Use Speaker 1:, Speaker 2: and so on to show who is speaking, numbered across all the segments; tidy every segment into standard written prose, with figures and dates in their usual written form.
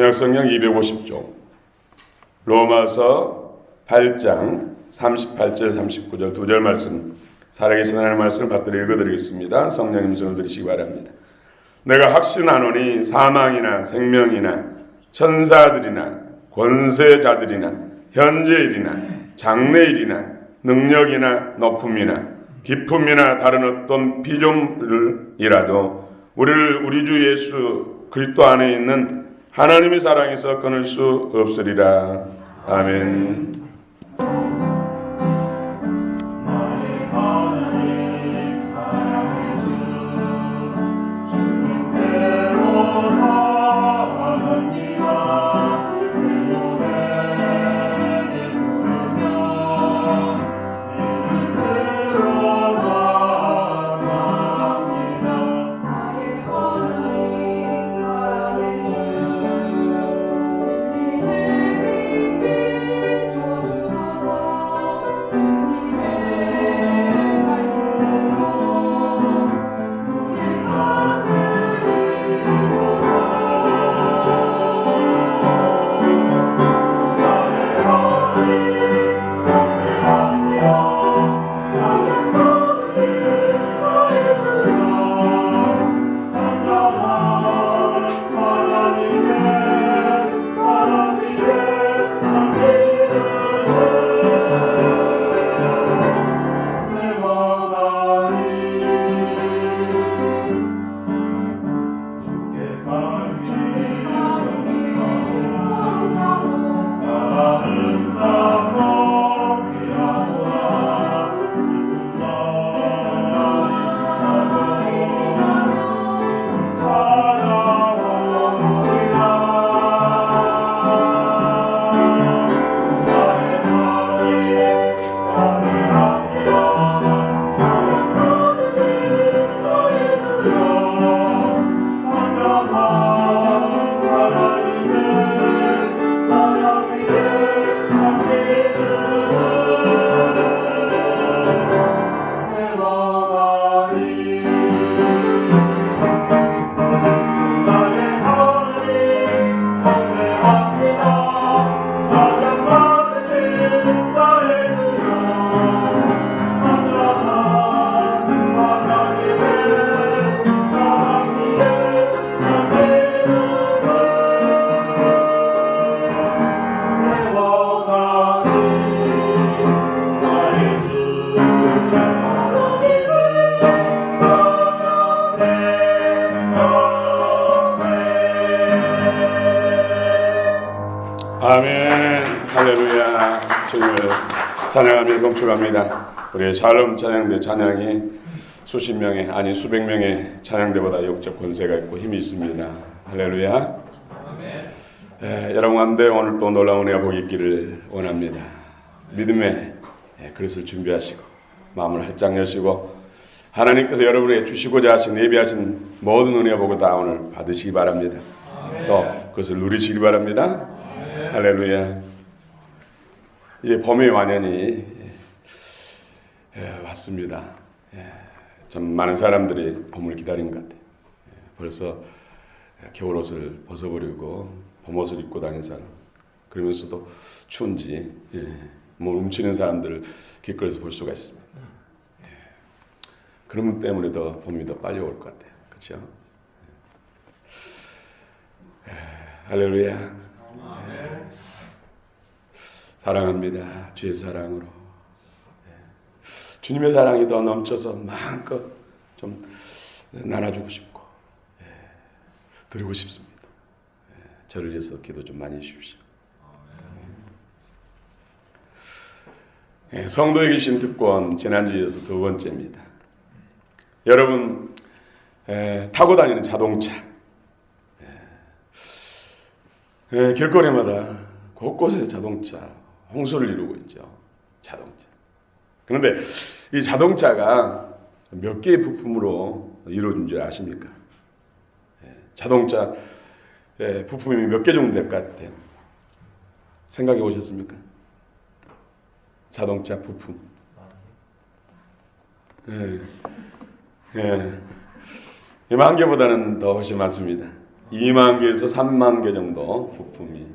Speaker 1: 신약성경 250쪽 로마서 8장 38절 39절 두 절 말씀 살아계신 하나님의 말씀을 받들어 읽어드리겠습니다. 성령 음성을 들으시기 바랍니다. 내가 확신하노니 사망이나 생명이나 천사들이나 권세자들이나 현재일이나 장래일이나 능력이나 높음이나 기품이나 다른 어떤 피조물이라도 우리를 우리 주 예수 그리스도 안에 있는 하나님의 사랑에서 끊을 수 없으리라. 아멘. 아멘. 할렐루야. 주님을 찬양하며 동축합니다. 우리의 샬롬 찬양대 찬양이 수십 명의 아니 수백 명의 찬양대보다 영적 권세가 있고 힘이 있습니다. 할렐루야. 여러분 가운데 오늘 또 놀라운 은혜가 복이 있기를 원합니다. 믿음의 그릇을 준비하시고 마음을 활짝 여시고 하나님께서 여러분에게 주시고자 하신 예비하신 모든 은혜와 복을 다 오늘 받으시기 바랍니다. 또 그것을 누리시기 바랍니다. 할렐루야. 이제 봄의 완연이 왔습니다. 참 많은 사람들이 봄을 기다린 것 같아요. 벌써 겨울옷을 벗어버리고 봄옷을 입고 다니는 사람, 그러면서도 추운지 몸을 훔치는 사람들을 길거리에서 볼 수가 있습니다. 그런 것 때문에 더 봄이 더 빨리 올 것 같아요. 그렇죠? 할렐루야. 사랑합니다. 주의 사랑으로. 주님의 사랑이 더 넘쳐서 마음껏 좀 나눠주고 싶고 드리고 싶습니다. 저를 위해서 기도 좀 많이 해주십시오. 성도에게 주신 특권 지난주에서 두 번째입니다. 여러분 타고 다니는 자동차 길거리마다 곳곳에 자동차 홍수를 이루고 있죠. 자동차. 그런데 이 자동차가 몇 개의 부품으로 이루어진 줄 아십니까? 자동차 부품이 몇 개 정도 될 것 같아요? 생각해 보셨습니까? 자동차 부품. 만 개보다는 더 훨씬 많습니다. 2만 개에서 3만 개 정도 부품이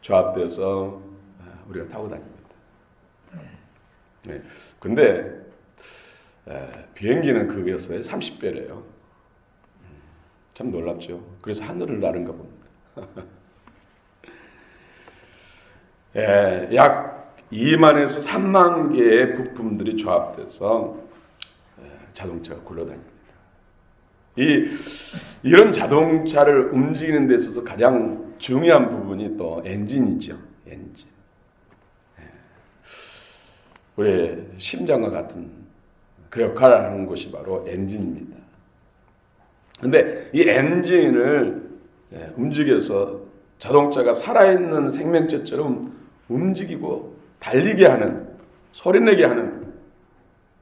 Speaker 1: 조합돼서 우리가 타고 다닙니다. 근데 비행기는 그거였어요. 30배래요. 참 놀랍죠. 그래서 하늘을 나른가 봅니다. 약 2만에서 3만 개의 부품들이 조합돼서 자동차가 굴러다닙니다. 이런 자동차를 움직이는 데 있어서 가장 중요한 부분이 또 엔진이죠. 엔진. 우리 심장과 같은 그 역할을 하는 것이 바로 엔진입니다. 근데 이 엔진을 움직여서 자동차가 살아있는 생명체처럼 움직이고 달리게 하는, 소리내게 하는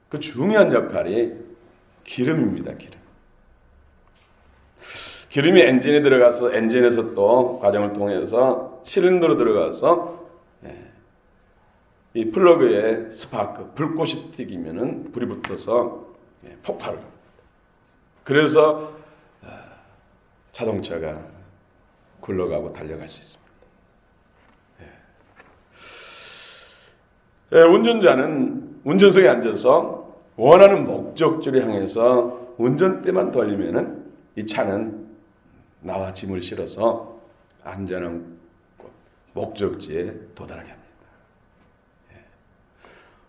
Speaker 1: 그 중요한 역할이 기름입니다. 기름이 엔진에 들어가서 엔진에서 또 과정을 통해서 실린더로 들어가서 이 플러그에 스파크, 불꽃이 튀기면은 불이 붙어서 폭발을 합니다. 그래서 자동차가 굴러가고 달려갈 수 있습니다. 운전자는 운전석에 앉아서 원하는 목적지를 향해서 운전대만 돌리면은 이 차는 나와 짐을 실어서 안전한 목적지에 도달하게 합니다.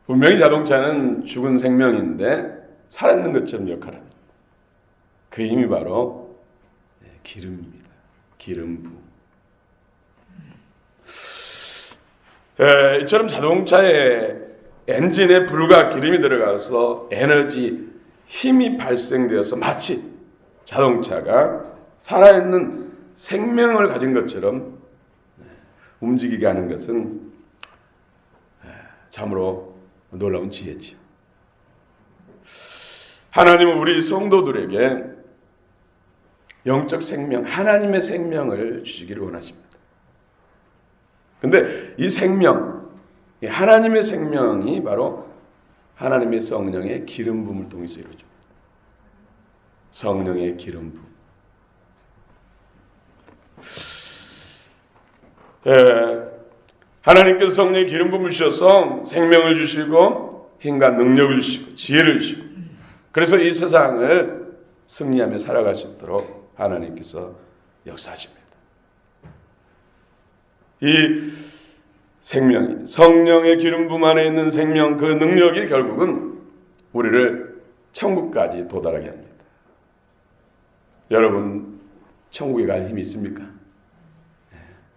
Speaker 1: 분명히 자동차는 죽은 생명인데 살아있는 것처럼 역할을 합니다. 그 힘이 바로 기름입니다. 기름부. 이처럼 자동차의 엔진에 불과 기름이 들어가서 에너지, 힘이 발생되어서 마치 자동차가 살아있는 생명을 가진 것처럼 움직이게 하는 것은 참으로 놀라운 지혜지요. 하나님은 우리 성도들에게 영적 생명, 하나님의 생명을 주시기를 원하십니다. 근데 이 생명, 하나님의 생명이 바로 하나님의 성령의 기름 부음을 통해서 이루어집니다. 성령의 기름 부음. 하나님께서 성령의 기름 부음을 주셔서 생명을 주시고 힘과 능력을 주시고 지혜를 주시고 그래서 이 세상을 승리하며 살아갈 수 있도록 하나님께서 역사하십니다. 이 생명이 성령의 기름 부음 안에 있는 생명 그 능력이 결국은 우리를 천국까지 도달하게 합니다. 여러분 천국에 갈 힘이 있습니까?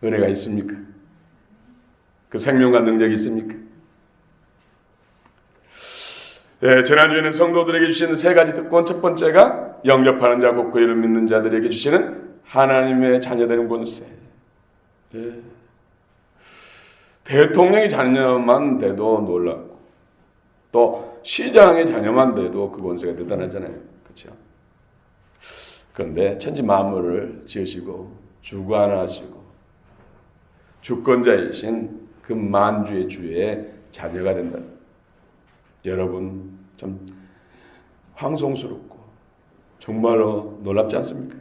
Speaker 1: 은혜가 있습니까? 그 생명과 능력이 있습니까? 지난주에는 성도들에게 주시는 세 가지 특권, 첫 번째가 영접하는 자 곧 그 이름 믿는 자들에게 주시는 하나님의 자녀되는 권세. 대통령의 자녀만 돼도 놀랍고 또 시장의 자녀만 돼도 그 권세가 대단하잖아요. 그렇죠? 그런데 천지 만물을 지으시고 주관하시고 주권자이신 그 만주의 주의 자녀가 된다. 여러분 좀 황송스럽고 정말로 놀랍지 않습니까?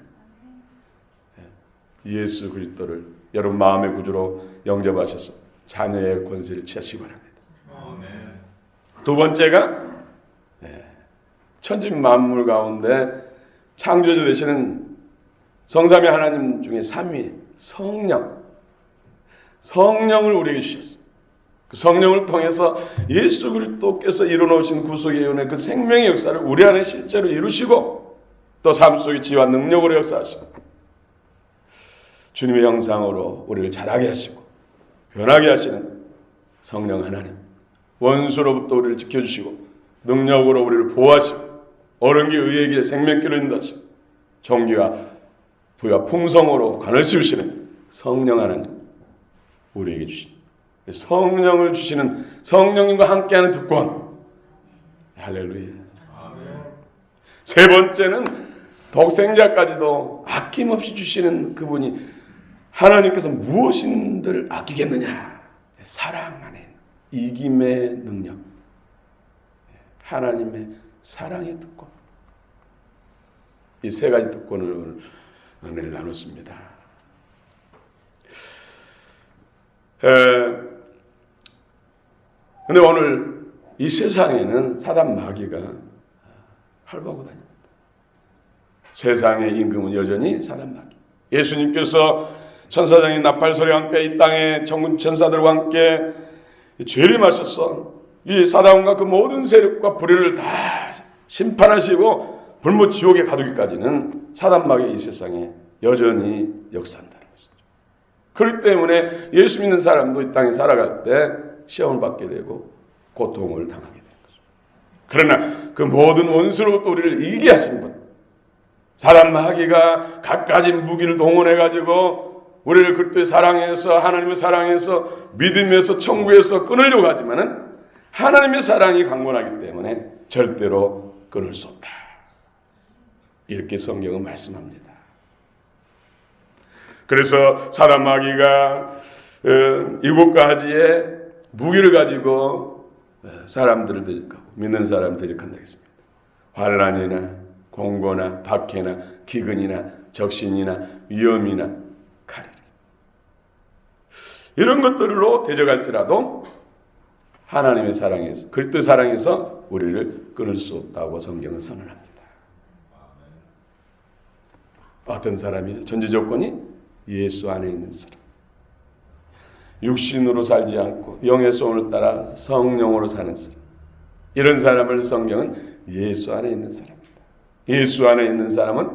Speaker 1: 예수 그리스도를 여러분 마음의 구주로 영접하셔서 자녀의 권세를 취하시기 바랍니다. 두 번째가 천지 만물 가운데 창조주 되시는 성삼위 하나님 중에 삼위 성령을 우리에게 주셨어요. 그 성령을 통해서 예수 그리스도께서 이루어놓으신 구속의 은혜 그 생명의 역사를 우리 안에 실제로 이루시고 또 삶 속의 지혜와 능력으로 역사하시고 주님의 형상으로 우리를 자라게 하시고 변하게 하시는 성령 하나님 원수로부터 우리를 지켜주시고 능력으로 우리를 보호하시고 어른기 의에게 생명길을 인도하시고 정기와 부와 풍성으로 관을 씌우시는 성령 하나님 우리에게 주신 성령을 주시는 성령님과 함께하는 특권. 할렐루야. 세 번째는 독생자까지도 아낌없이 주시는 그분이 하나님께서 무엇인들 아끼겠느냐. 사랑 안에 이김의 능력. 하나님의 사랑의 특권. 이 세 가지 특권을 은혜를 나눴습니다. 근데 오늘 이 세상에는 사단 마귀가 활보하고 다닙니다. 세상의 임금은 여전히 사단 마귀. 예수님께서 천사장의 나팔 소리와 함께 이 땅의 천군 천사들과 함께 재림하셔서 이 사단과 그 모든 세력과 불의를 다 심판하시고 불못 지옥에 가두기까지는 사단 마귀 이 세상에 여전히 역사한다는 것이죠. 그렇기 때문에 예수 믿는 사람도 이 땅에 살아갈 때 시험을 받게 되고 고통을 당하게 되는 거죠. 그러나 그 모든 원수로부터 우리를 이기게 하신 분, 사단 마귀가 갖가지 무기를 동원해 가지고 우리를 그리스도의 사랑에서, 하나님의 사랑에서, 믿음에서, 천국에서 끊으려고 하지만은 하나님의 사랑이 강건하기 때문에 절대로 끊을 수 없다. 이렇게 성경은 말씀합니다. 그래서 사단 마귀가 7가지의 무기를 가지고 사람들을 대적하고 믿는 사람을 대적한다 했습니다. 환난이나 공고나 박해나 기근이나 적신이나 위험이나 칼이라. 이런 것들로 대적할지라도 하나님의 사랑에서, 그리스도의 사랑에서 우리를 끊을 수 없다고 성경은 선언합니다. 어떤 사람이 전제 조건이 예수 안에 있는 사람, 육신으로 살지 않고 영의 소원을 따라 성령으로 사는 사람, 이런 사람을 성경은 예수 안에 있는 사람입니다. 예수 안에 있는 사람은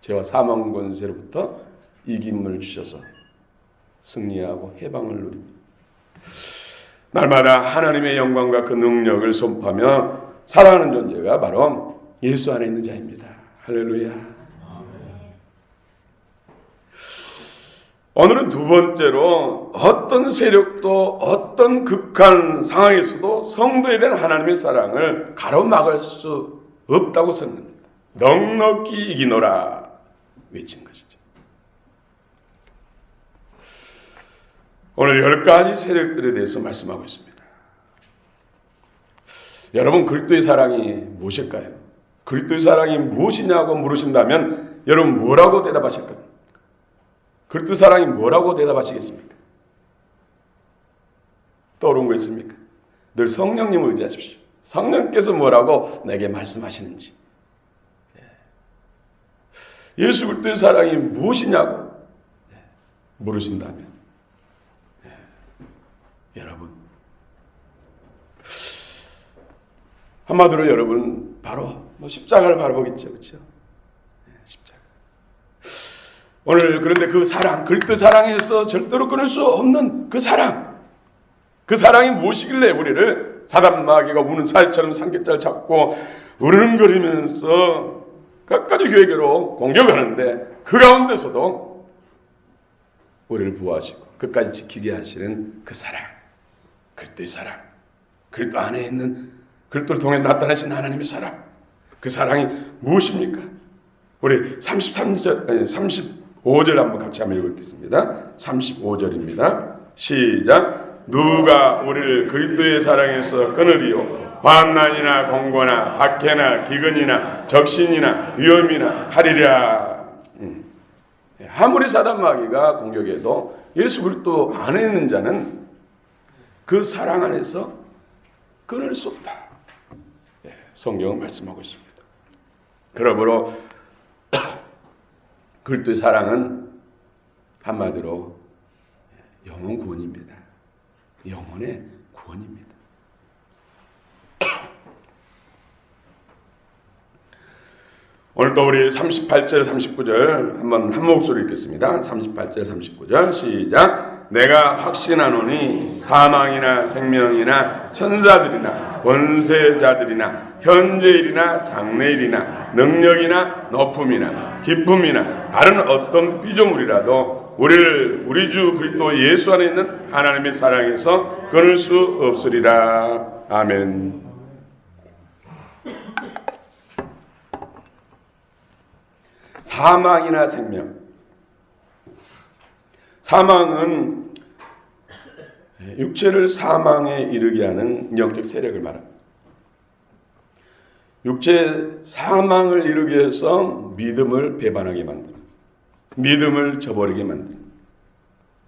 Speaker 1: 죄와 사망 권세로부터 이김을 주셔서 승리하고 해방을 누립니다. 날마다 하나님의 영광과 그 능력을 선포하며 살아가는 존재가 바로 예수 안에 있는 자입니다. 할렐루야. 오늘은 두 번째로 어떤 세력도 어떤 극한 상황에서도 성도에 대한 하나님의 사랑을 가로막을 수 없다고 선언합니다. 넉넉히 이기노라 외친 것이죠. 오늘 10가지 세력들에 대해서 말씀하고 있습니다. 여러분, 그리스도의 사랑이 무엇일까요? 그리스도의 사랑이 무엇이냐고 물으신다면 여러분 뭐라고 대답하실 겁니까? 그리스도 사랑이 뭐라고 대답하시겠습니까? 떠오른 거 있습니까? 늘 성령님을 의지하십시오. 성령께서 뭐라고 내게 말씀하시는지. 예수 그리스도의 사랑이 무엇이냐고 물으신다면 여러분, 한마디로 여러분 바로 십자가를 바라보겠죠, 그렇죠? 십자가. 오늘 그런데 그 사랑, 그리스도 사랑에서 절대로 끊을 수 없는 그 사랑이 무엇이길래 우리를 사단 마귀가 우는 살처럼 삼겹살 잡고 으르렁거리면서 끝까지 교회로 공격하는데 그 가운데서도 우리를 보호하시고 끝까지 지키게 하시는 그 사랑, 그리스도의 사랑, 그리스도 안에 있는 그리스도를 통해서 나타나신 하나님의 사랑, 그 사랑이 무엇입니까? 우리 35절 한번 같이 한번 읽겠습니다. 35절입니다. 시작. 누가 우리를 그리스도의 사랑에서 끊으리요? 환난이나 공고나 박해나 기근이나 적신이나 위험이나 칼이랴. 아무리 사단 마귀가 공격해도 예수 그리스도 안에 있는 자는 그 사랑 안에서 끊을 수 없다. 성경은 말씀하고 있습니다. 그러므로 그리스도의 사랑은 한마디로 영혼 구원입니다. 영혼의 구원입니다. 오늘 또 우리 38절 39절 한번 한 목소리 읽겠습니다. 38절 39절 시작. 내가 확신하노니 사망이나 생명이나 천사들이나 권세자들이나 현재일이나 장래일이나 능력이나 높음이나 기쁨이나 다른 어떤 피조물이라도 우리를 우리 주 그리스도 예수 안에 있는 하나님의 사랑에서 끊을 수 없으리라. 아멘. 사망이나 생명. 사망은 육체를 사망에 이르게 하는 영적 세력을 말합니다. 육체 사망을 이루게 해서 믿음을 배반하게 만드는, 믿음을 저버리게 만듭니다.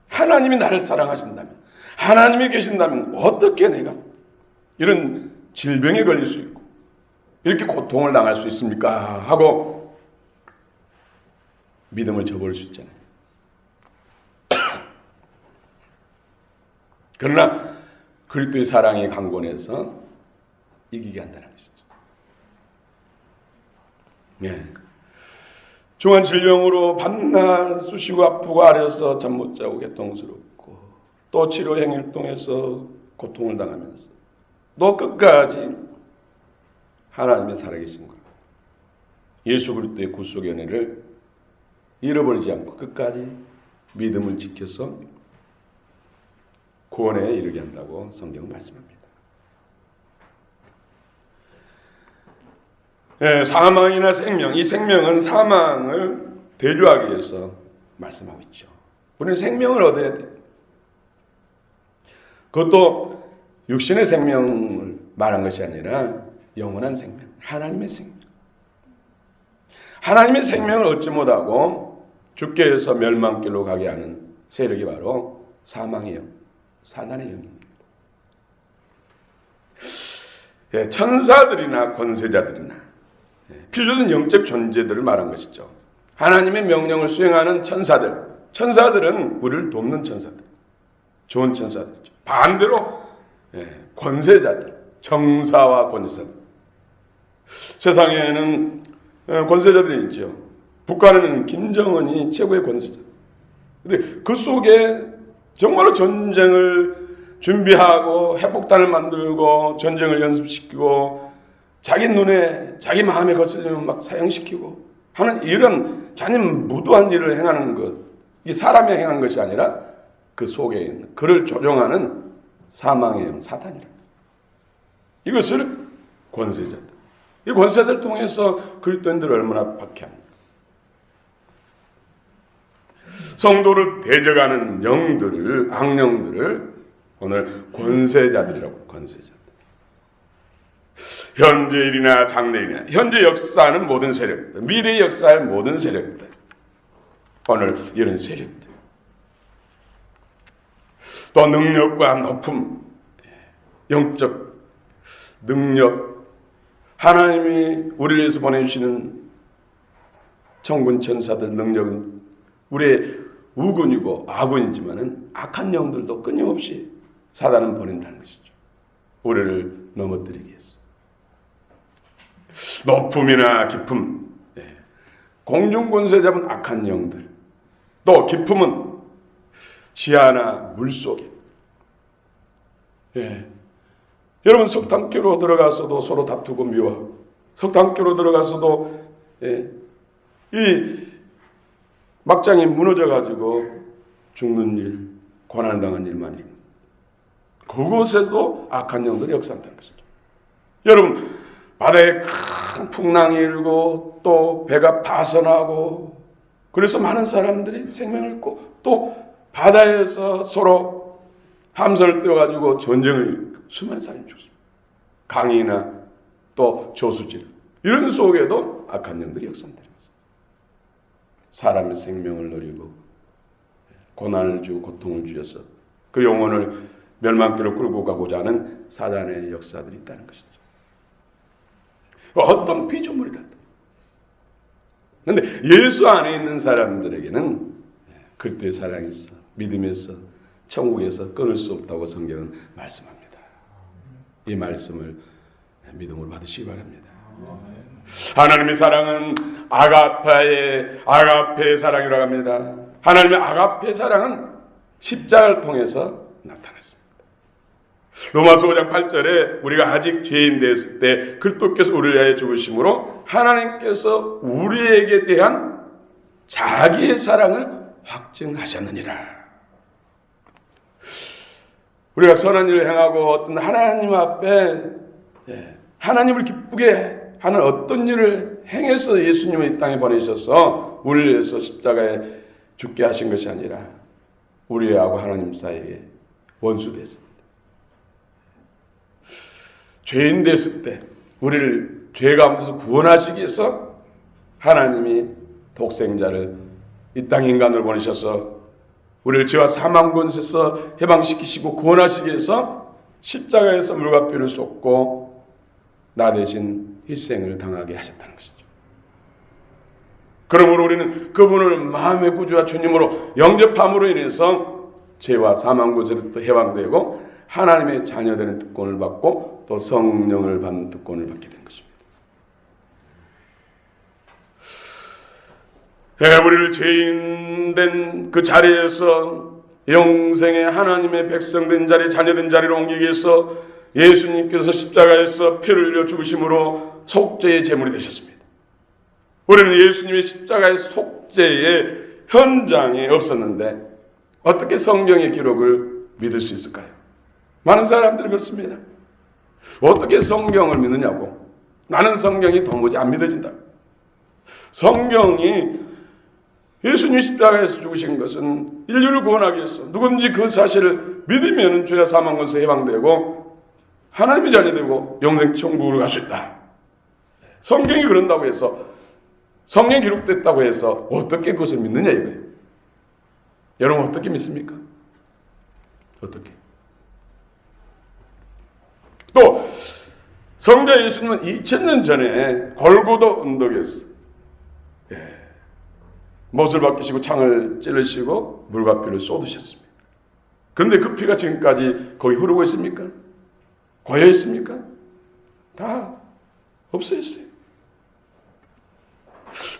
Speaker 1: 하나님이 나를 사랑하신다면, 하나님이 계신다면 어떻게 내가 이런 질병에 걸릴 수 있고 이렇게 고통을 당할 수 있습니까? 하고 믿음을 저버릴 수 있잖아요. 그러나 그리스도의 사랑이 강권해서 이기게 한다는 것이죠. 예. 중한 질병으로 밤낮 쑤시고 아프고 아려서 잠 못 자고 고통스럽고 또 치료 행위를 통해서 고통을 당하면서 또 끝까지 하나님의 살아계신 것, 예수 그리스도의 구속의 은혜를 잃어버리지 않고 끝까지 믿음을 지켜서 구원에 이르게 한다고 성경은 말씀합니다. 예, 사망이나 생명, 이 생명은 사망을 대조하기 위해서 말씀하고 있죠. 우리는 생명을 얻어야 돼요. 그것도 육신의 생명을 말한 것이 아니라 영원한 생명, 하나님의 생명. 하나님의 생명을 얻지 못하고 죽게 해서 멸망길로 가게 하는 세력이 바로 사망의 영, 사단의 영입니다. 예, 천사들이나 권세자들이나 필요한 영적 존재들을 말한 것이죠. 하나님의 명령을 수행하는 천사들, 천사들은 우리를 돕는 천사들, 좋은 천사들이죠. 반대로 권세자들, 정사와 권세자들. 세상에는 권세자들이 있죠. 북한에는 김정은이 최고의 권세자. 근데 그 속에 정말로 전쟁을 준비하고 핵폭탄을 만들고 전쟁을 연습시키고 자기 눈에 자기 마음에 거슬리면 막 사형시키고 하는 이런 잔인무도한 일을 행하는 것, 이게 사람이 행한 것이 아니라 그 속에 있는 그를 조종하는 사망의 영, 사탄이라. 이것을 권세자들, 이 권세자들 통해서 그리스도인들을 얼마나 박해합니까? 성도를 대적하는 영들을, 악령들을 오늘 권세자들이라고, 권세자들. 현재 일이나 장래일이나 현재 역사하는 모든 세력들, 미래 역사할 모든 세력들, 오늘 이런 세력들, 또 능력과 높음, 영적 능력, 하나님이 우리를 위해서 보내주시는 천군 천사들 능력은 우리의 우군이고 아군이지만은 악한 영들도 끊임없이 사단은 보낸다는 것이죠. 우리를 넘어뜨리기 위해서. 높음이나 깊음, 공중권세 잡은 악한 영들, 또 깊음은 지하나 물속에. 여러분 석탄기로 들어가서도 서로 다투고 미워하고, 석탄기로 들어가서도 이 막장이 무너져가지고 죽는 일, 고난을 당한 일만이 그곳에도 악한 영들이 역사한다는 것이죠. 여러분 바다에 큰 풍랑이 일고 또 배가 파선하고 그래서 많은 사람들이 생명을 잃고 또 바다에서 서로 함선을 띄워가지고 전쟁을 일으키고 수많은 사람이 죽습니다. 강이나 또 저수지 이런 속에도 악한 영들이 역사한다는 것입니다. 사람의 생명을 노리고 고난을 주고 고통을 주셔서 그 영혼을 멸망길로 끌고 가고자 하는 사단의 역사들이 있다는 것이죠. 어떤 피조물이라도. 그런데 예수 안에 있는 사람들에게는 그리스도의 사랑에서, 믿음에서, 천국에서 끊을 수 없다고 성경은 말씀합니다. 이 말씀을 믿음으로 받으시기 바랍니다. 하나님의 사랑은 아가페의 사랑이라고 합니다. 하나님의 아가페의 사랑은 십자가를 통해서 나타났습니다. 로마서 5장 8절에 우리가 아직 죄인 되었을 때 그리스도께서 우리를 위하여 죽으심으로 하나님께서 우리에게 대한 자기의 사랑을 확증하셨느니라. 우리가 선한 일을 행하고 어떤 하나님 앞에 하나님을 기쁘게 하는 어떤 일을 행해서 예수님을 이 땅에 보내셔서 우리를 위해서 십자가에 죽게 하신 것이 아니라 우리하고 하나님 사이에 원수 됐을 때, 죄인 됐을 때 우리를 죄 가운데서 구원하시기 위해서 하나님이 독생자를 이 땅에 인간을 보내셔서 우리를 죄와 사망 권세에서 해방시키시고 구원하시기 위해서 십자가에서 물과 피를 쏟고 나 대신 희생을 당하게 하셨다는 것이죠. 그러므로 우리는 그분을 마음의 구주와 주님으로 영접함으로 인해서 죄와 사망 권세로부터 해방되고 하나님의 자녀되는 특권을 받고 또 성령을 받는 특권을 받게 된 것입니다. 우리를 죄인된 그 자리에서 영생의 하나님의 백성된 자리, 자녀된 자리로 옮기기 위해서 예수님께서 십자가에서 피를 흘려 죽으심으로 속죄의 제물이 되셨습니다. 우리는 예수님의 십자가의 속죄의 현장에 없었는데 어떻게 성경의 기록을 믿을 수 있을까요? 많은 사람들이 그렇습니다. 어떻게 성경을 믿느냐고. 나는 성경이 도무지 안 믿어진다. 성경이 예수님이 십자가에서 죽으신 것은 인류를 구원하기 위해서 누구든지 그 사실을 믿으면 죄와 사망 권세 해방되고 하나님의 자녀 되고 영생 천국으로 갈 수 있다. 성경이 그런다고 해서 성경이 기록됐다고 해서 어떻게 그것을 믿느냐 이거예요. 여러분 어떻게 믿습니까? 어떻게? 또 성자 예수님은 2000년 전에 골고다 언덕에서 못을 박히시고 창을 찌르시고 물과 피를 쏟으셨습니다. 그런데 그 피가 지금까지 거기 흐르고 있습니까? 고여 있습니까? 다 없어졌어요.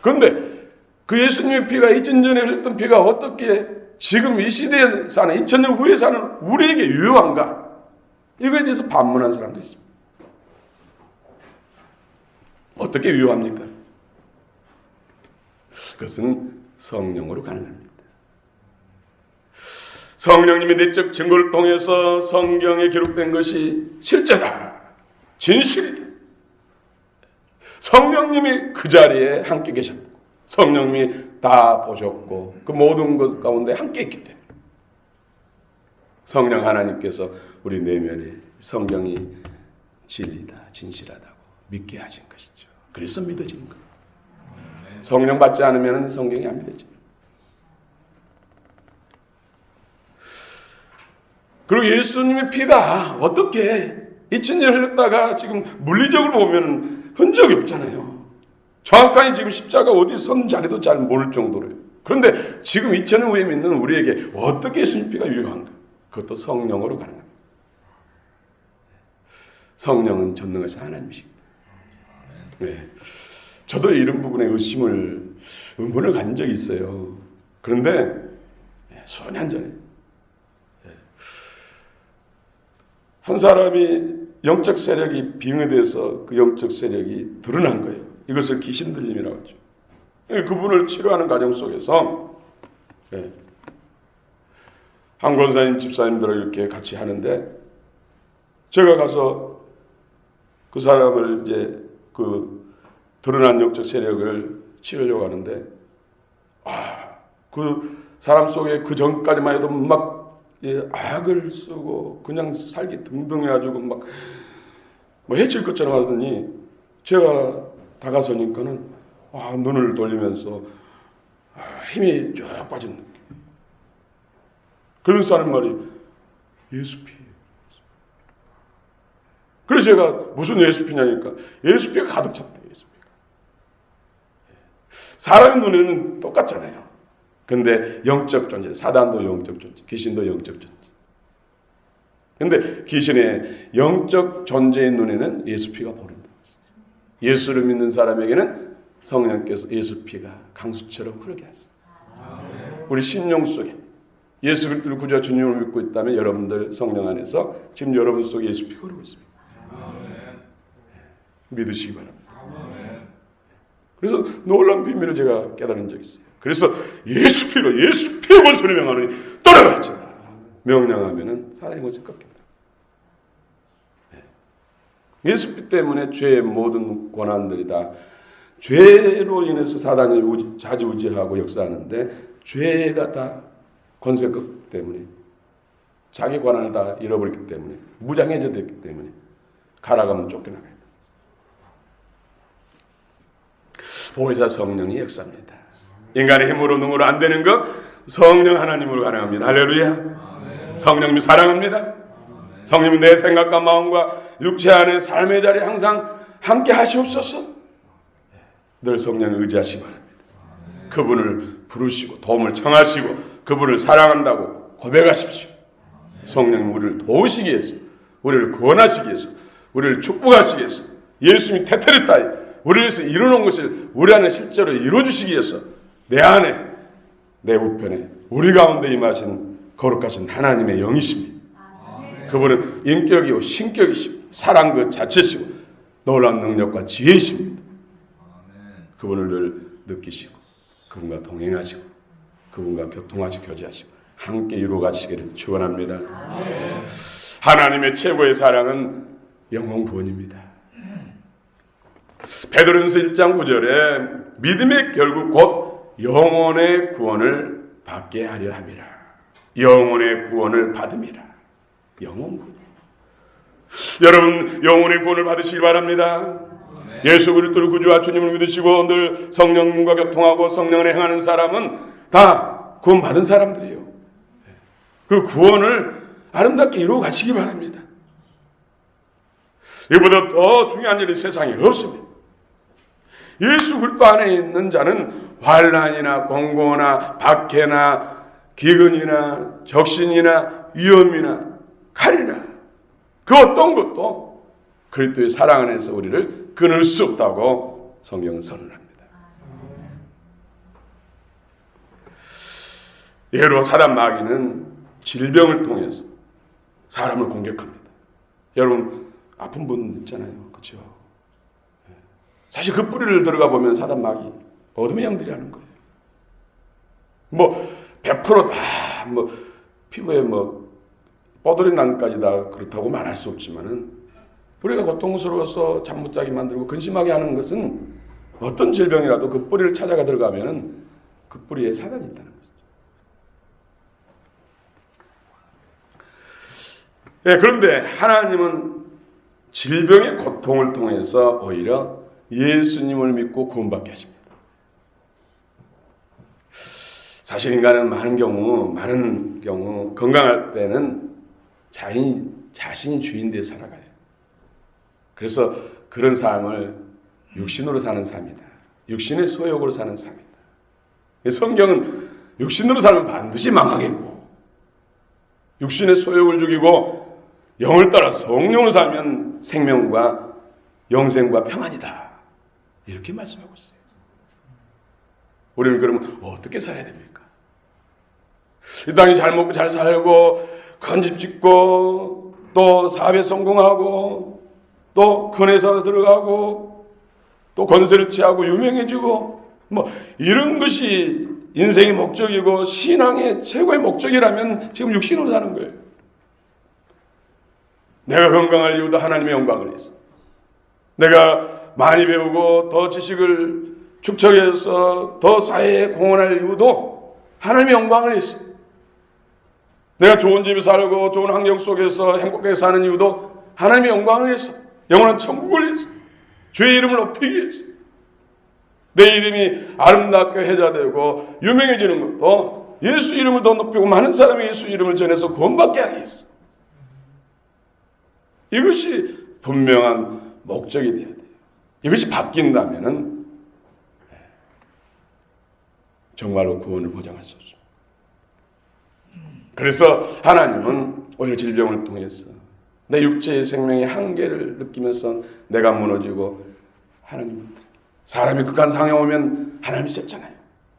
Speaker 1: 그런데 그 예수님의 피가 2000년에 흘렀던 피가 어떻게 지금 이 시대에 사는 2000년 후에 사는 우리에게 유효한가? 이거에 대해서 반문한 사람도 있습니다. 어떻게 유효합니까? 그것은 성령으로 가능합니다. 성령님의 내적 증거를 통해서 성경에 기록된 것이 실제다. 진실이다. 성령님이 그 자리에 함께 계셨고 성령님이 다 보셨고 그 모든 것 가운데 함께 있기 때문에 성령 하나님께서 우리 내면에 성경이 진리다, 진실하다고 믿게 하신 것이죠. 그래서 믿어지는 거예요. 성령 받지 않으면 성경이 안 믿어져요. 그리고 예수님의 피가 어떻게 2000년 흘렀다가 지금 물리적으로 보면 흔적이 없잖아요. 정확하게 지금 십자가 어디 선 자리도 잘 모를 정도로요. 그런데 지금 2000년 후에 믿는 우리에게 어떻게 예수님 피가 유효한가? 그것도 성령으로 가는 겁니다. 성령은 전능하신 하나님이십니다. 네. 저도 이런 부분에 의문을 가진 적이 있어요. 그런데 수년 전에 한 사람이 영적 세력이 빙의돼서 그 영적 세력이 드러난 거예요. 이것을 귀신 들림이라고 하죠. 그분을 치료하는 과정 속에서 한 권사님, 집사님들을 이렇게 같이 하는데 제가 가서 그 사람을 이제 그 드러난 영적 세력을 치료하려고 하는데 그 사람 속에 그 전까지만 해도 막 악을 쓰고 그냥 살기 등등해가지고 막 뭐 해칠 것처럼 하더니 제가 다가서니까는 눈을 돌리면서 힘이 쫙 빠진 느낌. 그런 사람 말이 예수피. 그래서 제가 무슨 예수피냐니까 예수피가 가득 찼대. 예수피가. 사람의 눈에는 똑같잖아요. 근데 영적 존재, 사단도 영적 존재, 귀신도 영적 존재. 근데 귀신의 영적 존재의 눈에는 예수피가 보른다. 예수를 믿는 사람에게는 성령께서 예수피가 강수처럼 흐르게 하죠. 우리 심령 속에 예수 그리스도를 구주와 주님으로 믿고 있다면 여러분들 성령 안에서 지금 여러분 속에 예수피가 흐르고 있습니다. 믿으시기 바랍니다. 그래서 놀라운 비밀을 제가 깨달은 적이 있어요. 그래서 예수피로 예수피의 권세를 명하노니 떠나갈지어다. 명령하면은 사단의 권세 꺾인다. 예수피 때문에 죄의 모든 권한들이 다 죄로 인해서 사단이 좌지우지하고 역사하는데 죄가 다 권세 꺾기 때문에 자기 권한을 다 잃어버렸기 때문에 무장해제 됐기 때문에 가라가면 쫓겨나가요. 보혜사 성령이 역사합니다. 인간의 힘으로 능으로 안 되는 것 성령 하나님으로 가능합니다. 할렐루야. 성령님이 사랑합니다. 성령님 내 생각과 마음과 육체 안에 삶의 자리에 항상 함께 하시옵소서. 늘 성령을 의지하시기 바랍니다. 그분을 부르시고 도움을 청하시고 그분을 사랑한다고 고백하십시오. 성령님 우리를 도우시기 위해서, 우리를 구원하시기 위해서, 우리를 축복하시기 위해서, 예수님이 테테르타이 우리를 위해서 이루어놓은 것을 우리 안에 실제로 이루어주시기 위해서 내 안에, 내 우편에, 우리 가운데 임하신 거룩하신 하나님의 영이십니다. 그분은 인격이고 신격이시고 사랑 그 자체시고 놀라운 능력과 지혜이십니다. 그분을 늘 느끼시고 그분과 동행하시고 그분과 교통하시고 교제하시고 함께 이루어가시기를 축원합니다. 하나님의 최고의 사랑은 영혼 구원입니다. 베드로전서 1장 9절에 믿음의 결국 곧 영혼의 구원을 받게 하려 함이라. 영혼의 구원을 받음이라. 영혼 구원. 여러분 영혼의 구원을 받으시기 바랍니다. 예수 그리스도를 구주와 주님을 믿으시고 늘 성령님과 교통하고 성령을 행하는 사람은 다 구원받은 사람들이에요. 그 구원을 아름답게 이루어 가시기 바랍니다. 이보다 더 중요한 일이 세상에 없습니다. 예수 그리스도 안에 있는 자는 환난이나 공고나 박해나 기근이나 적신이나 위험이나 칼이나 그 어떤 것도 그리스도의 사랑 안에서 우리를 끊을 수 없다고 성경은 선언합니다. 예로 사단 마귀는 질병을 통해서 사람을 공격합니다. 여러분 아픈 분 있잖아요, 그렇죠? 사실 그 뿌리를 들어가 보면 사단 마귀 어둠의 영들이 하는 거예요. 뭐 100%다 뭐 피부에 뭐 뻐들이 난까지 다 그렇다고 말할 수 없지만은 우리가 고통스러워서 잠 못 자게 만들고 근심하게 하는 것은 어떤 질병이라도 그 뿌리를 찾아가 들어가면은 그 뿌리에 사단이 있다는 거죠. 예, 그런데 하나님은 질병의 고통을 통해서 오히려 예수님을 믿고 구원받게 하십니다. 사실 인간은 많은 경우 건강할 때는 자신이 주인 되어 살아가요. 그래서 그런 삶을 육신으로 사는 삶이다. 육신의 소욕으로 사는 삶이다. 성경은 육신으로 살면 반드시 망하겠고 육신의 소욕을 죽이고 영을 따라 성령을 살면 생명과 영생과 평안이다. 이렇게 말씀하고 있어요. 우리는 그러면 어떻게 살아야 됩니까? 이 땅에 잘 먹고 잘 살고 건집 짓고 또 사업에 성공하고 또 큰 회사 들어가고 또 권세를 취하고 유명해지고 뭐 이런 것이 인생의 목적이고 신앙의 최고의 목적이라면 지금 육신으로 사는 거예요. 내가 건강할 이유도 하나님의 영광을 위해서. 내가 많이 배우고 더 지식을 축적해서 더 사회에 공헌할 이유도 하나님의 영광을 위해서. 내가 좋은 집에 살고 좋은 환경 속에서 행복하게 사는 이유도 하나님의 영광을 위해서. 영원한 천국을 위해서. 주의 이름을 높이기 위해서. 내 이름이 아름답게 회자되고 유명해지는 것도 예수 이름을 더 높이고 많은 사람이 예수 이름을 전해서 구원받게 하기 위해서. 이것이 분명한 목적이 되어야 돼요. 이것이 바뀐다면은 정말로 구원을 보장할 수 없습니다. 그래서 하나님은 오히려 질병을 통해서 내 육체의 생명의 한계를 느끼면서 내가 무너지고 하나님 사람이 극한 상황에 오면 하나님이 셌잖아요.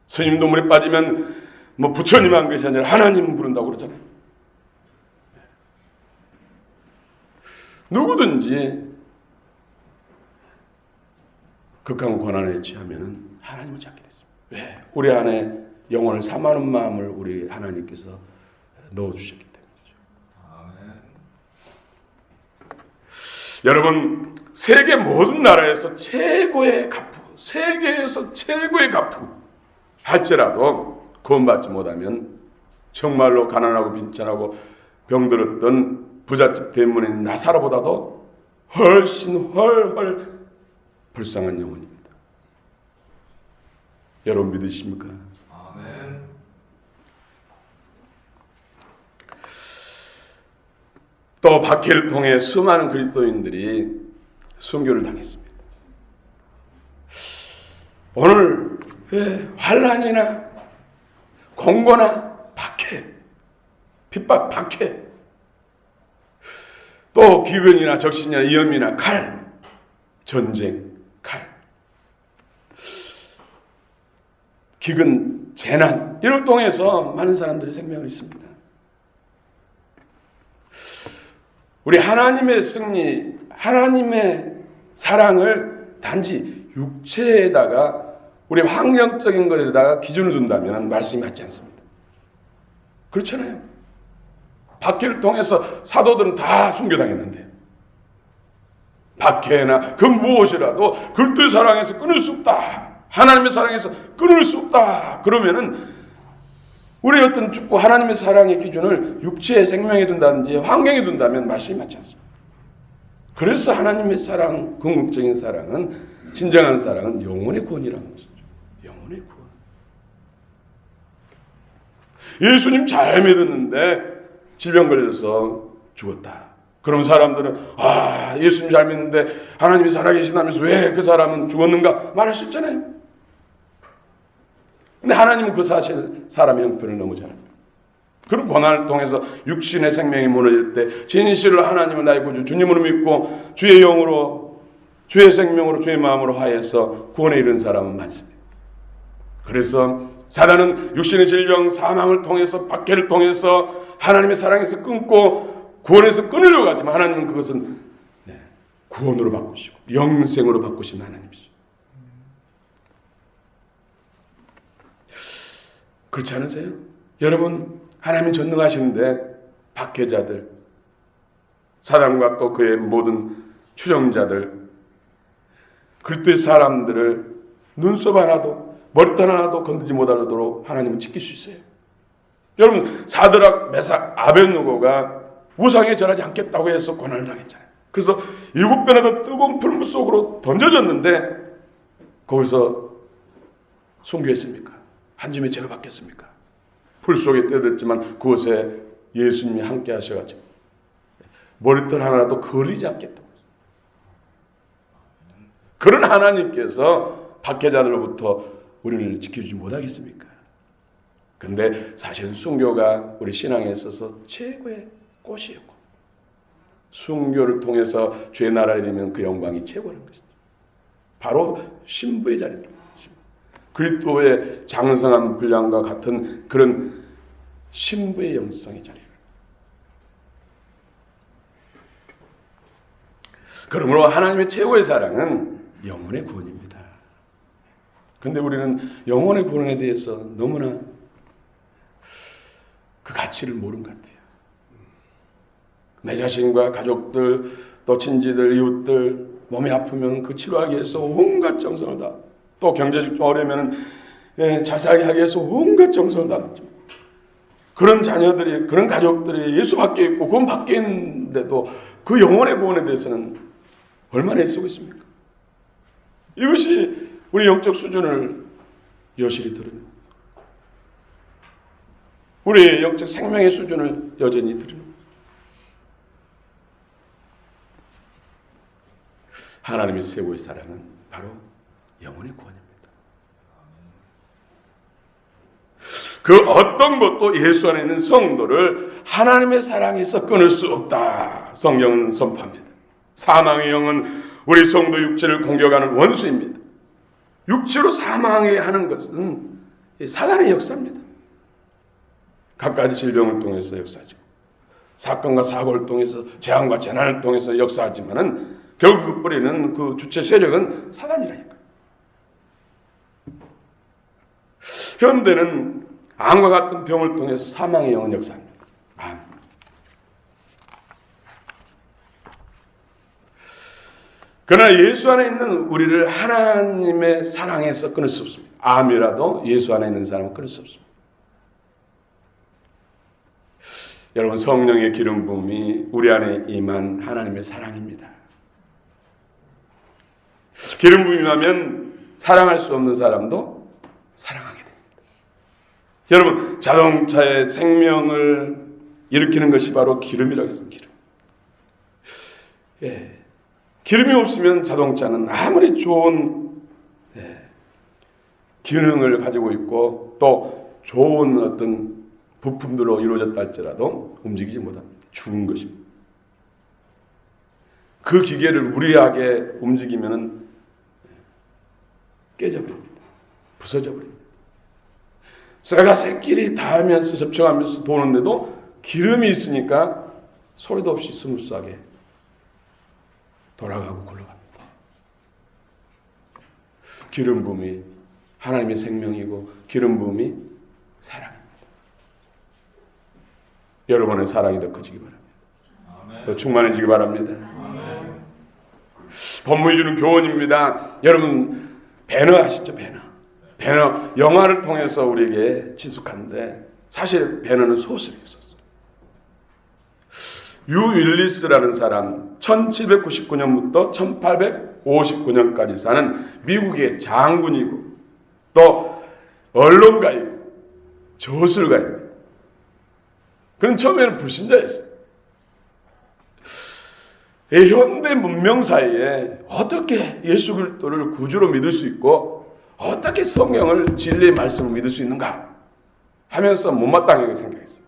Speaker 1: 스님도 물에 빠지면 뭐 부처님 한 것이 아니라 하나님 부른다고 그러잖아요. 누구든지 극한 고난에 취하면 하나님을 찾게 됐습니다. 왜? 우리 안에 영혼을 사모하는 마음을 우리 하나님께서 넣어주셨기 때문이죠. 여러분 세계 모든 나라에서 최고의 가프, 세계에서 최고의 가프 할지라도 구원받지 못하면 정말로 가난하고 빈천하고 병들었던 부잣집 대문인 나사로보다도 훨씬 불쌍한 영혼입니다. 여러분 믿으십니까?
Speaker 2: 아멘.
Speaker 1: 또 박해를 통해 수많은 그리스도인들이 순교를 당했습니다. 오늘 왜 환난이나 공고나 박해, 핍박, 박해, 또 기근이나 적신이나 위험이나 칼, 전쟁, 칼, 기근, 재난 이를 통해서 많은 사람들의 생명을 잃습니다. 우리 하나님의 승리, 하나님의 사랑을 단지 육체에다가 우리 환경적인 것에다가 기준을 둔다면 말씀이 맞지 않습니다. 그렇잖아요. 박해를 통해서 사도들은 다 순교당했는데 박해나 그 무엇이라도 그리스도의 사랑에서 끊을 수 없다. 하나님의 사랑에서 끊을 수 없다. 그러면은 우리 어떤 축구 하나님의 사랑의 기준을 육체의 생명에 둔다든지 환경에 둔다면 말씀이 맞지 않습니다. 그래서 하나님의 사랑, 궁극적인 사랑은 진정한 사랑은 영혼의 구원이라는 것이죠. 영혼의 구원. 예수님 잘 믿었는데 질병 걸려서 죽었다. 그럼 사람들은 예수님 잘 믿는데 하나님이 살아계신다면서 왜 그 사람은 죽었는가 말할 수 있잖아요. 근데 하나님은 그 사실 사람의 형편을 너무 잘 압니다. 그런 고난을 통해서 육신의 생명이 무너질 때 진실로 하나님은 나의 구주 주님으로 믿고 주의 영으로 주의 생명으로 주의 마음으로 하여서 구원에 이른 사람은 많습니다. 그래서 사단은 육신의 질병 사망을 통해서 박해를 통해서 하나님의 사랑에서 끊고 구원에서 끊으려고 하지만 하나님은 그것은 구원으로 바꾸시고 영생으로 바꾸신 하나님이시죠. 그렇지 않으세요? 여러분 하나님은 전능하신데 박해자들 사람과 또 그의 모든 추종자들 그리스도의 사람들을 눈썹 하나도 머리털 하나도 건드지 못하도록 하나님은 지킬 수 있어요. 여러분 사드락 메삭 아벳느고가 우상에 절하지 않겠다고 해서 고난을 당했잖아요. 그래서 7배나 더 뜨거운 풀무 속으로 던져졌는데 거기서 순교했습니까? 한 줌의 죄가 받겠습니까? 풀 속에 뛰어들었지만 그곳에 예수님이 함께 하셔가지고 머리털 하나라도 거리지 않겠다고. 그런 하나님께서 박해자들로부터 우리를 지켜주지 못하겠습니까? 근데 사실은 순교가 우리 신앙에 있어서 최고의 꽃이었고 순교를 통해서 주의 나라에 이르면 그 영광이 최고라는 것이죠. 바로 신부의 자리입니다. 그리스도의 장성한 분량과 같은 그런 신부의 영성의 자리를. 그러므로 하나님의 최고의 사랑은 영혼의 구원입니다. 그런데 우리는 영혼의 구원에 대해서 너무나 그 가치를 모르는 것 같아요. 내 자신과 가족들, 또 친지들, 이웃들 몸이 아프면 그 치료하기 위해서 온갖 정성을 다, 또 경제적 좀 어려우면 자살하게 하기 위해서 온갖 정성을 다하죠. 그런 자녀들이, 그런 가족들이 예수 밖에 있고 구원 밖에 있는데도 그 영혼의 구원에 대해서는 얼마나 애쓰고 있습니까? 이것이 우리 영적 수준을 여실히 드러냅니다. 우리의 영적 생명의 수준을 여전히 드러냅니다. 하나님의 최고의 사랑은 바로 영혼의 구원입니다. 그 어떤 것도 예수 안에 있는 성도를 하나님의 사랑에서 끊을 수 없다. 성경은 선포합니다. 사망의 영은 우리 성도 육체를 공격하는 원수입니다. 육체로 사망하게 하는 것은 사단의 역사입니다. 각가지 질병을 통해서 역사하죠. 사건과 사고를 통해서 재앙과 재난을 통해서 역사하지만은 결국 그 뿌리는 그 주체 세력은 사단이라니까. 현대는 암과 같은 병을 통해서 사망의 영은 역사합니다. 암. 그러나 예수 안에 있는 우리를 하나님의 사랑에서 끊을 수 없습니다. 암이라도 예수 안에 있는 사람은 끊을 수 없습니다. 여러분 성령의 기름 부음이 우리 안에 임한 하나님의 사랑입니다. 기름 부음이 임하면 사랑할 수 없는 사람도 사랑하게 됩니다. 여러분, 자동차의 생명을 일으키는 것이 바로 기름이라고 했습니다. 기름. 예. 기름이 없으면 자동차는 아무리 좋은 기능을 가지고 있고 또 좋은 어떤 부품들로 이루어졌다 할지라도 움직이지 못합니다. 죽은 것입니다. 그 기계를 무리하게 움직이면 깨져버립니다. 부서져버립니다. 쇠가 새끼리 닿으면서 접촉하면서 도는데도 기름이 있으니까 소리도 없이 스무스하게 돌아가고 굴러갑니다. 기름 부음이 하나님의 생명이고 기름 부음이 사랑입니다. 여러분의 사랑이 더 커지기 바랍니다. 아멘. 더 충만해지기 바랍니다. 아멘. 본문이 주는 교훈입니다. 여러분 배너 아시죠? 배너 영화를 통해서 우리에게 친숙한데 사실 배너는 소설이에요. 유 윌리스라는 사람 1799년부터 1859년까지 사는 미국의 장군이고 또 언론가이고 저술가이고 그는 처음에는 불신자였어요. 현대 문명 사이에 어떻게 예수 그리스도를 구주로 믿을 수 있고 어떻게 성경을 진리의 말씀을 믿을 수 있는가 하면서 못마땅하게 생각했어요.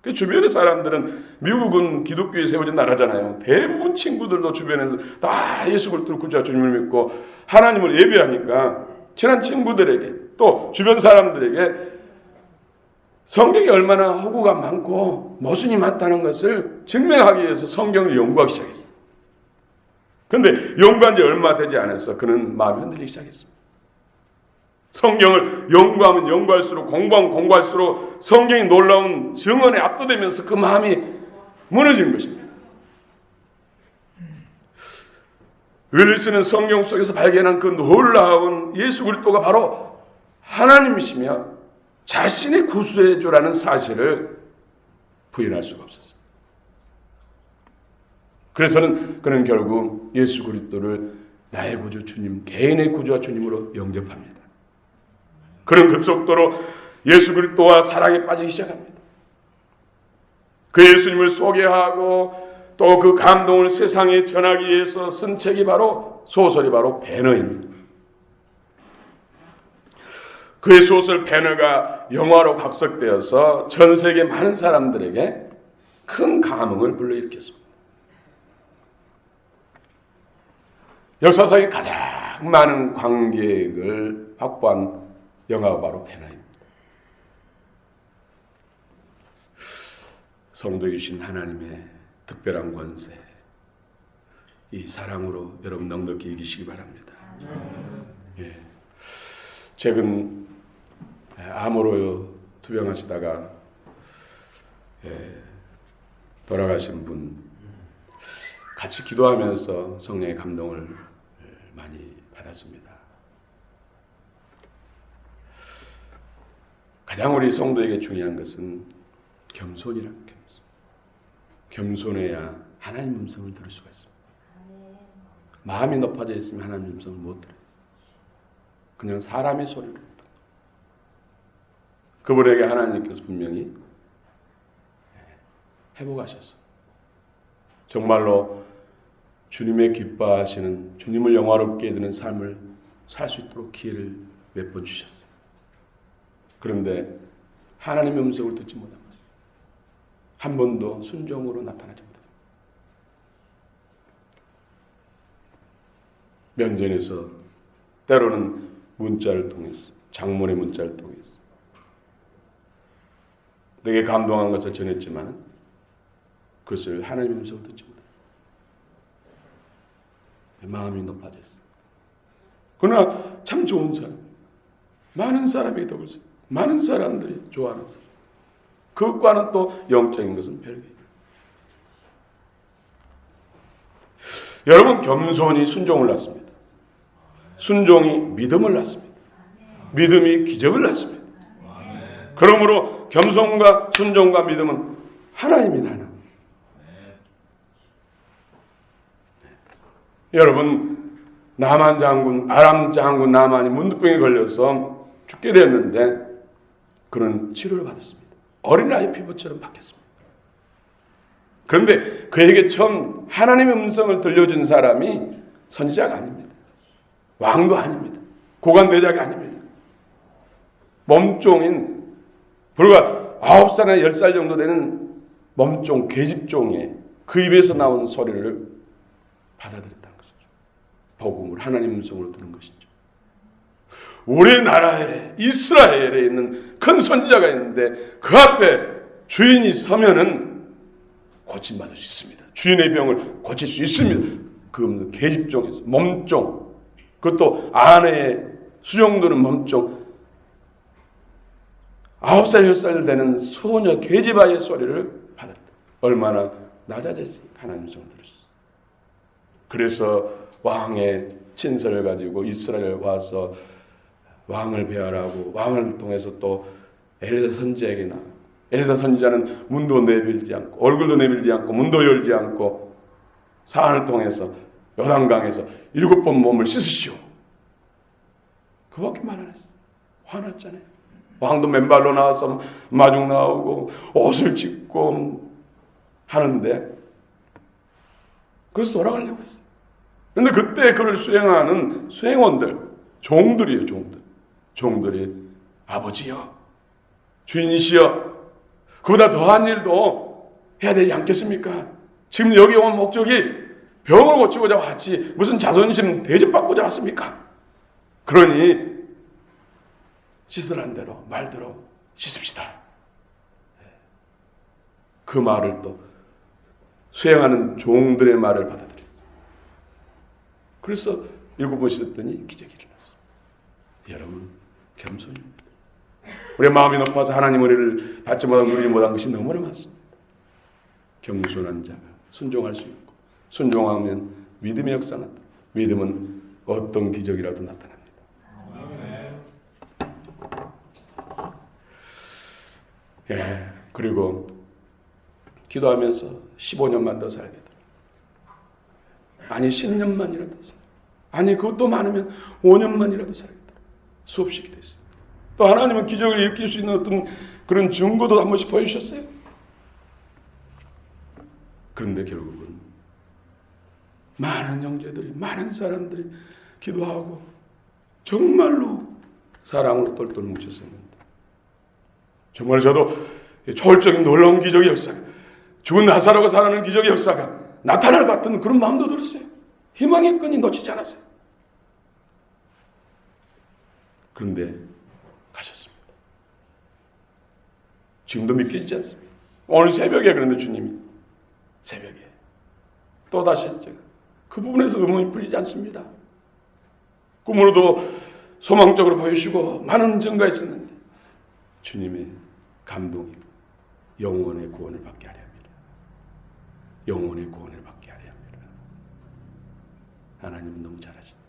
Speaker 1: 그 주변의 사람들은 미국은 기독교에 세워진 나라잖아요. 대부분 친구들도 주변에서 다 예수 그리스도를 구주와 주님을 믿고 하나님을 예배하니까 친한 친구들에게 또 주변 사람들에게 성경이 얼마나 허구가 많고 모순이 많다는 것을 증명하기 위해서 성경을 연구하기 시작했어요. 그런데 연구한 지 얼마 되지 않아서 그는 마음이 흔들리기 시작했습니다. 성경을 연구하면 연구할수록 공부하면 공부할수록 성경이 놀라운 증언에 압도되면서 그 마음이 무너지는 것입니다. 윌리스는 성경 속에서 발견한 그 놀라운 예수 그리스도가 바로 하나님이시며 자신의 구수의 주라는 사실을 부인할 수가 없었습니다. 그래서는 그는 결국 예수 그리스도를 나의 구주 주님, 개인의 구주와 주님으로 영접합니다. 그런 급속도로 예수 그리스도와 사랑에 빠지기 시작합니다. 그 예수님을 소개하고 또 그 감동을 세상에 전하기 위해서 쓴 책이 바로 소설이 바로 배너입니다. 그의 소설 배너가 영화로 각색되어서 전 세계 많은 사람들에게 큰 감흥을 불러일으켰습니다. 역사상에 가장 많은 관객을 확보한 영화가 바로 배너입니다. 성도에 주신 하나님의 특별한 권세, 이 사랑으로 여러분 넉넉히 이기시기 바랍니다. 예. 최근 암으로 투병하시다가 돌아가신 분 같이 기도하면서 성령의 감동을 많이 받았습니다. 가장 우리 성도에게 중요한 것은 겸손이라는 겸손. 겸손해야 하나님 음성을 들을 수가 있습니다. 마음이 높아져 있으면 하나님 음성을 못 들어요. 그냥 사람의 소리를 듣는 거예요. 그분에게 하나님께서 분명히 회복하셨어요. 정말로 주님의 기뻐하시는 주님을 영화롭게 해드리는 삶을 살 수 있도록 기회를 몇 번 주셨어요. 그런데 하나님의 음성을 듣지 못한 거죠. 한 번도 순종으로 나타나지 못했어요. 면전에서 때로는 문자를 통해서 장문의 문자를 통해서 내게 감동한 것을 전했지만 그것을 하나님의 음성을 듣지 못했어요. 마음이 높아졌어요. 그러나 참 좋은 사람, 많은 사람에게 덕을 써요. 많은 사람들이 좋아하는 사람. 그것과는 또 영적인 것은 별개예요. 여러분, 겸손이 순종을 낳습니다. 순종이 믿음을 낳습니다. 믿음이 기적을 낳습니다. 그러므로 겸손과 순종과 믿음은 하나입니다. 하나. 여러분, 나만 장군, 아람 장군 나만이 문둥병에 걸려서 죽게 되었는데 그는 치료를 받았습니다. 어린아이 피부처럼 바뀌었습니다. 그런데 그에게 처음 하나님의 음성을 들려준 사람이 선지자가 아닙니다. 왕도 아닙니다. 고관대작이 아닙니다. 몸종인 불과 9살이나 10살 정도 되는 몸종, 계집종의 그 입에서 나온 소리를 받아들였다는 것이죠. 복음을 하나님 음성으로 들은 것이죠. 우리나라에 이스라엘에 있는 큰 선지자가 있는데 그 앞에 주인이 서면은 고침받을 수 있습니다. 주인의 병을 고칠 수 있습니다. 그 계집종에서 몸종, 그것도 아내의 수종드는 몸종, 9살, 10살 되는 소녀 계집아이의 소리를 받았다. 얼마나 낮아졌습니까? 하나님 음성을 들었어요. 그래서 왕의 친서를 가지고 이스라엘 와서 왕을 배하라고 왕을 통해서 또 엘리사 선지자에게 나와. 엘리사 선지자는 문도 내밀지 않고 얼굴도 내밀지 않고 문도 열지 않고 사안을 통해서 요단강에서 7번 몸을 씻으시오. 그밖에 말 안 했어. 화났잖아요. 왕도 맨발로 나와서 마중 나오고 옷을 찢고 하는데 그래서 돌아가려고 했어요. 그런데 그때 그를 수행하는 수행원들, 종들이에요. 종들이 아버지여, 주인이시여, 그보다 더한 일도 해야 되지 않겠습니까? 지금 여기 온 목적이 병을 고치고자 왔지 무슨 자존심 대접받고자 왔습니까? 그러니 씻으란 대로 말대로 씻읍시다. 그 말을 또 수행하는 종들의 말을 받아들였어요. 그래서 7번 씻었더니 기적이 일어났습니다. 여러분, 겸손입니다. 우리의 마음이 높아서 하나님 은혜를 받지 못하고 누리지 못한 것이 너무나 많습니다. 겸손한 자가 순종할 수 있고, 순종하면 믿음의 역사가 나타납니다. 믿음은 어떤 기적이라도 나타납니다. 예, 그리고 기도하면서 15년만 더 살겠다. 아니 10년만이라도 살겠다. 아니 그것도 많으면 5년만이라도 살겠다. 수없이 기도했어요. 또 하나님은 기적을 일으킬 수 있는 어떤 그런 증거도 한 번씩 보여주셨어요. 그런데 결국은 많은 형제들이, 많은 사람들이 기도하고 정말로 사랑으로 똘똘 뭉쳤었는데 정말 저도 초월적인 놀라운 기적의 역사가, 죽은 나사로가 살아나는 기적의 역사가 나타날 것 같은 그런 마음도 들었어요. 희망의 끈이 놓치지 않았어요. 그런데 가셨습니다. 지금도 믿기지 않습니다. 오늘 새벽에 그런데 주님이 새벽에 또다시 제가 그 부분에서 의문이 풀리지 않습니다. 꿈으로도 소망적으로 보이시고 많은 증거가 있었는데 주님의 감동이 영혼의 구원을 받게 하려 합니다. 영혼의 구원을 받게 하려 합니다. 하나님은 너무 잘하십니까?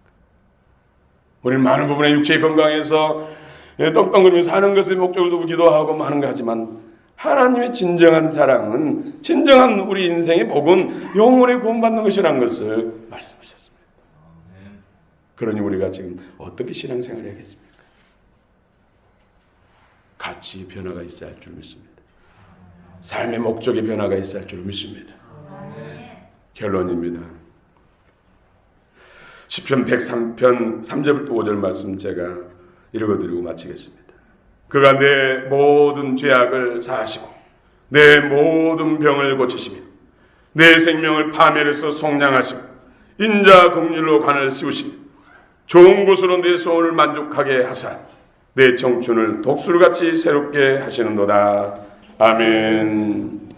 Speaker 1: 우리는 많은 부분에 육체의 건강에서 떵떵거리면서 사는 것의 목적을 두고 기도하고 많은 거 하지만 하나님의 진정한 사랑은, 진정한 우리 인생의 복은 영혼의 구원받는 것이라는 것을 말씀하셨습니다. 그러니 우리가 지금 어떻게 신앙생활을 해야겠습니까? 같이 변화가 있어야 할 줄 믿습니다. 삶의 목적의 변화가 있어야 할 줄 믿습니다. 결론입니다. 시편 103편 3절부터 5절 말씀 제가 읽어드리고 마치겠습니다. 그가 내 모든 죄악을 사하시고 내 모든 병을 고치시며 내 생명을 파멸해서 속량하시고 인자 긍휼로 관을 씌우시며 좋은 곳으로 내 소원을 만족하게 하사 내 청춘을 독수리같이 새롭게 하시는도다. 아멘.